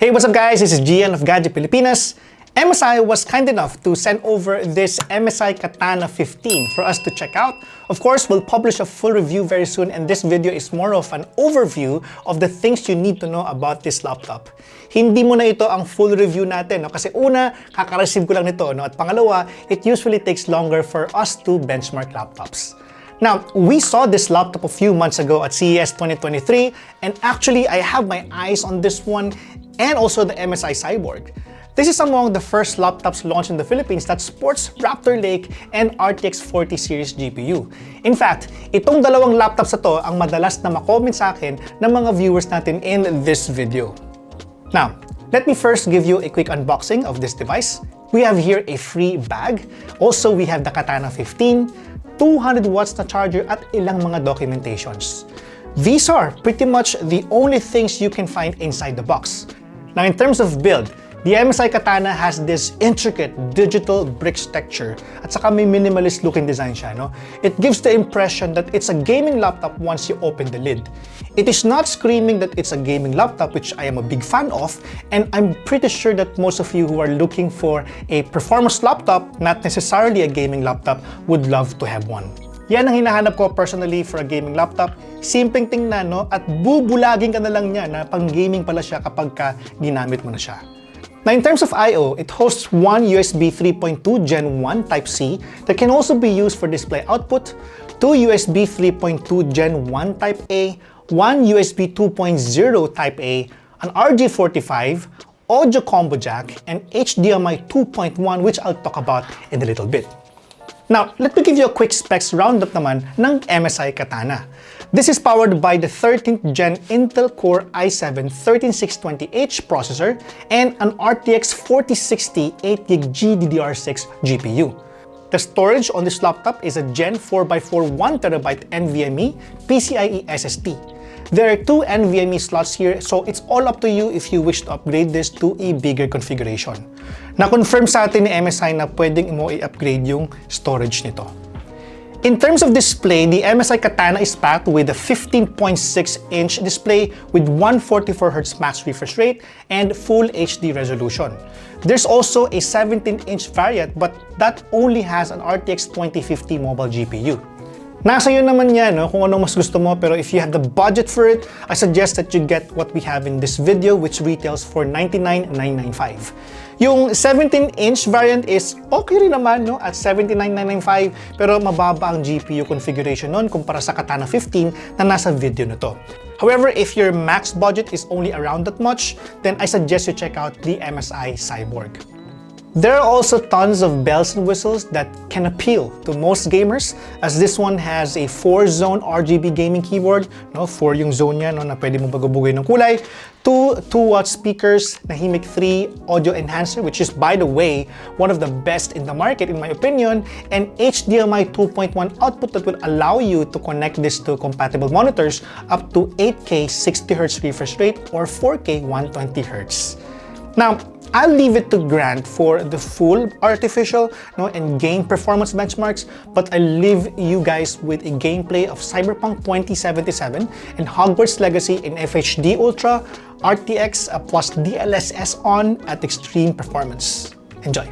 Hey, what's up guys? This is Gian of Gadget Pilipinas. MSI was kind enough to send over this MSI Katana 15 for us to check out. Of course, we'll publish a full review very soon, and this video is more of an overview of the things you need to know about this laptop. Hindi muna ito ang full review natin, no? Kasi una, kaka-receive ko lang nito, no? At pangalawa, it usually takes longer for us to benchmark laptops. Now, we saw this laptop a few months ago at CES 2023, and actually, I have my eyes on this one and also the MSI Cyborg. This is among the first laptops launched in the Philippines that sports Raptor Lake and RTX 40 series GPU. In fact, itong dalawang laptops na to ang madalas na makomment sa akin ng mga viewers natin in this video. Now, let me first give you a quick unboxing of this device. We have here a free bag. Also, we have the Katana 15, 200 watts na charger at ilang mga documentations. These are pretty much the only things you can find inside the box. Now, in terms of build, the MSI Katana has this intricate digital bricks texture at saka may minimalist looking design siya, no? It gives the impression that it's a gaming laptop once you open the lid. It is not screaming that it's a gaming laptop, which I am a big fan of, and I'm pretty sure that most of you who are looking for a performance laptop, not necessarily a gaming laptop, would love to have one. Yan ang hinahanap ko personally for a gaming laptop. Simpleng tingnan, no? At bubulagin ka na lang niya na pang-gaming pala siya kapag ginamit mo na siya. Now, in terms of I/O, it hosts one USB 3.2 Gen 1 Type-C that can also be used for display output, two USB 3.2 Gen 1 Type-A, one USB 2.0 Type-A, an RJ45, audio combo jack, and HDMI 2.1, which I'll talk about in a little bit. Now, let me give you a quick specs roundup naman ng MSI Katana. This is powered by the 13th Gen Intel Core i7-13620H processor and an RTX 4060 8GB GDDR6 GPU. The storage on this laptop is a Gen 4x4 1TB NVMe PCIe SSD. There are two NVMe slots here, so it's all up to you if you wish to upgrade this to a bigger configuration. Na-confirm sa atin ni MSI na pwedeng mo i-upgrade yung storage nito. In terms of display, the MSI Katana is packed with a 15.6-inch display with 144Hz max refresh rate and full HD resolution. There's also a 17-inch variant, but that only has an RTX 2050 mobile GPU. Nasa iyo naman yan, no, kung anong mas gusto mo, pero if you have the budget for it, I suggest that you get what we have in this video, which retails for $99,995. Yung 17-inch variant is okay rin naman, no, at $79,995, pero mababa ang GPU configuration nun kumpara sa Katana 15 na nasa video na to. However, if your max budget is only around that much, then I suggest you check out the MSI Cyborg. There are also tons of bells and whistles that can appeal to most gamers, as this one has a 4-zone RGB gaming keyboard, no, 4 yung zone niya, no, na pwede mo bagubugay ng kulay, 2 2-watt speakers, Nahimic 3 audio enhancer, which is, by the way, one of the best in the market in my opinion, and HDMI 2.1 output that will allow you to connect this to compatible monitors up to 8K 60Hz refresh rate or 4K 120Hz. Now, I'll leave it to Grant for the full artificial, no, and game performance benchmarks, but I'll leave you guys with a gameplay of Cyberpunk 2077 and Hogwarts Legacy in FHD Ultra, RTX plus DLSS on at extreme performance. Enjoy!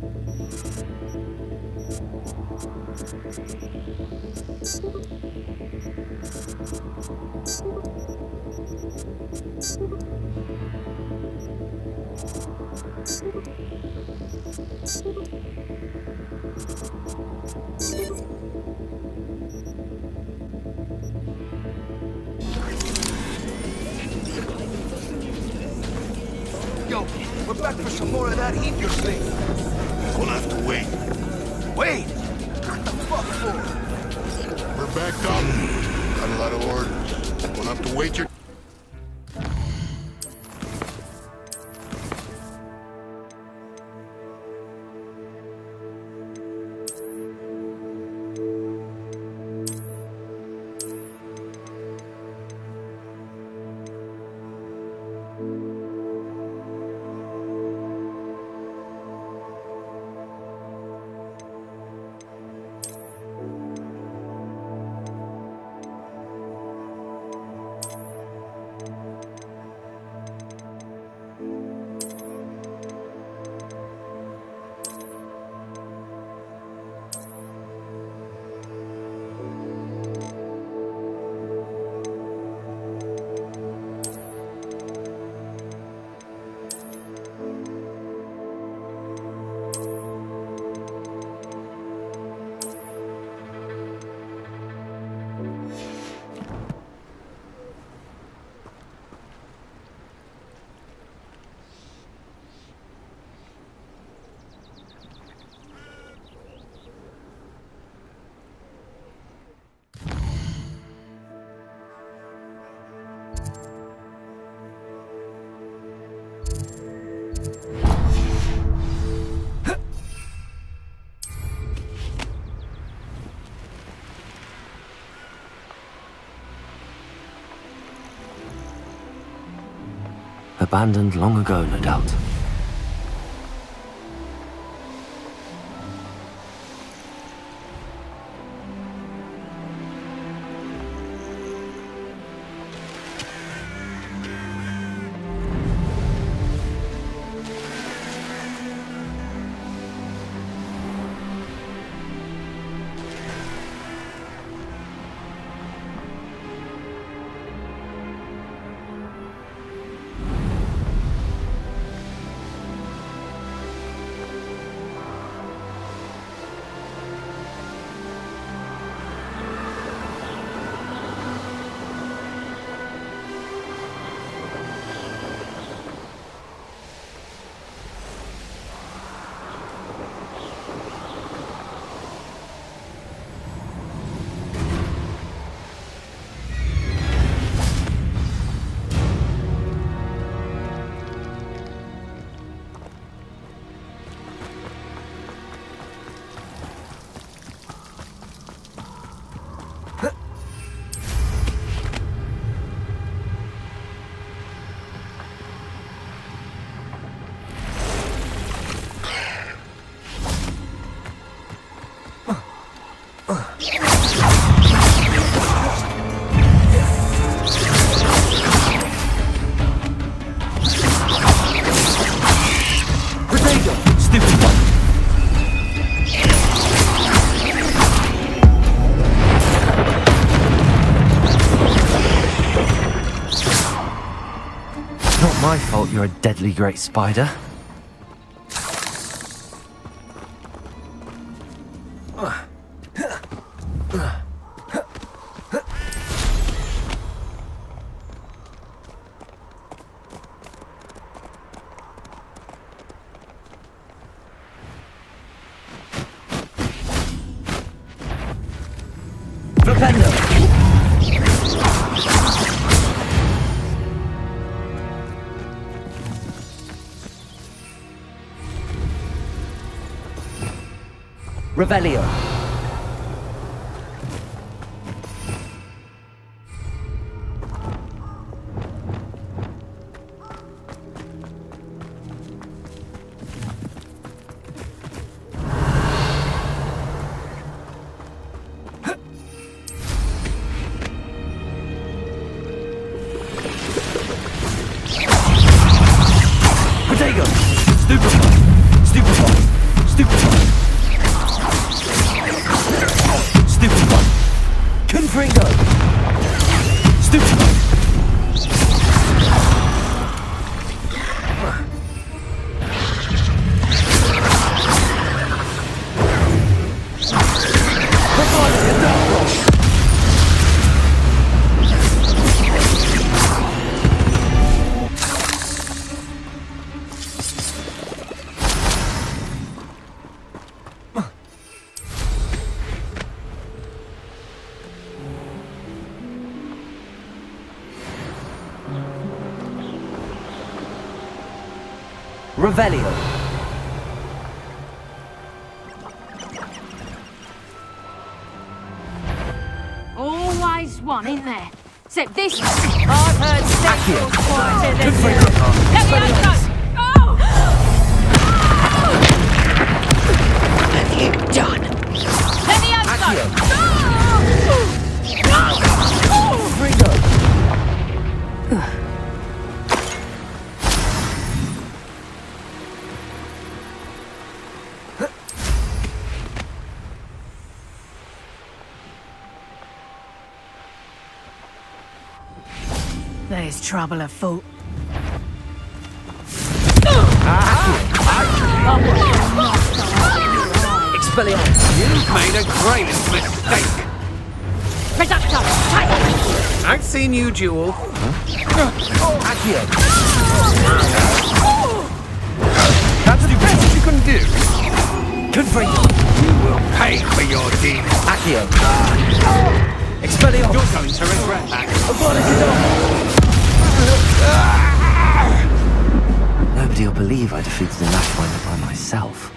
Yo, we're back for some more of that heat you're saying. We'll have to wait. Wait! What the fuck for? We're backed up. Got a lot of orders. We'll have to wait your... Abandoned long ago, no doubt. My fault you're a deadly great spider. Revelio. Potato! Stupefy! Stupefy! Stupid one. Stupid one. Confringo. Stupid one. Revelio. Always one in there. Except this. I've heard sexual quieter than you. Let me go! Oh! What have you done? Let me There's trouble afoot. Expelliarmus. You've made a great mistake. Reducto! I've seen you duel. Accio. That's the best you can do. Confringo. You will pay for your deed. Accio. Expelliarmus. You're going to regret that. Nobody will believe I defeated the Lashwinder by myself.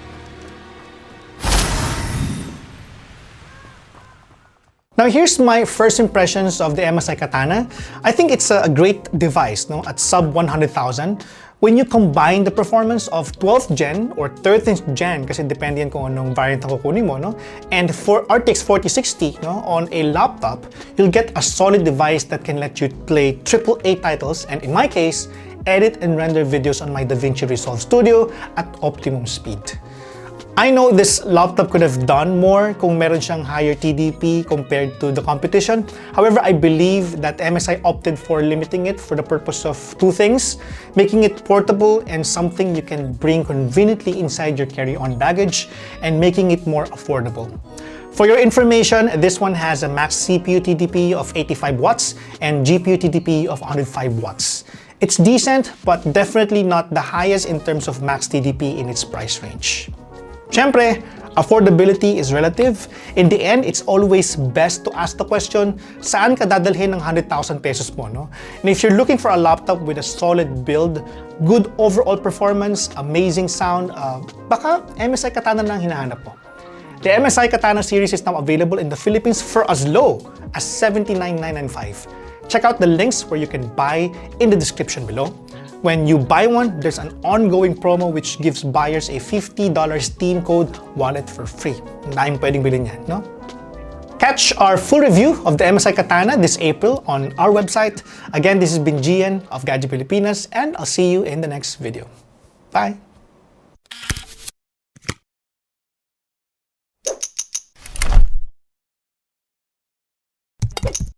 Now here's my first impressions of the MSI Katana. I think it's a great device, no? At sub 100,000. When you combine the performance of 12th gen or 13th gen, kasi depende yan kung anong variant ang kukunin mo, no? And for RTX 4060, no, on a laptop, you'll get a solid device that can let you play AAA titles, and in my case, edit and render videos on my DaVinci Resolve Studio at optimum speed. I know this laptop could have done more kung meron siyang higher TDP compared to the competition. However, I believe that MSI opted for limiting it for the purpose of two things: making it portable and something you can bring conveniently inside your carry-on baggage, and making it more affordable. For your information, this one has a max CPU TDP of 85 watts and GPU TDP of 105 watts. It's decent, but definitely not the highest in terms of max TDP in its price range. Siyempre, affordability is relative. In the end, it's always best to ask the question, saan ka dadalhin ng 100,000 pesos mo, no? And if you're looking for a laptop with a solid build, good overall performance, amazing sound, baka MSI Katana lang hinahanap mo. The MSI Katana series is now available in the Philippines for as low as $79,995. Check out the links where you can buy in the description below. When you buy one, there's an ongoing promo which gives buyers a $50 Steam code wallet for free. Dahil pwedeng bilhin yan, no? Catch our full review of the MSI Katana this April on our website. Again, this has been Gian of Gadget Pilipinas, and I'll see you in the next video. Bye!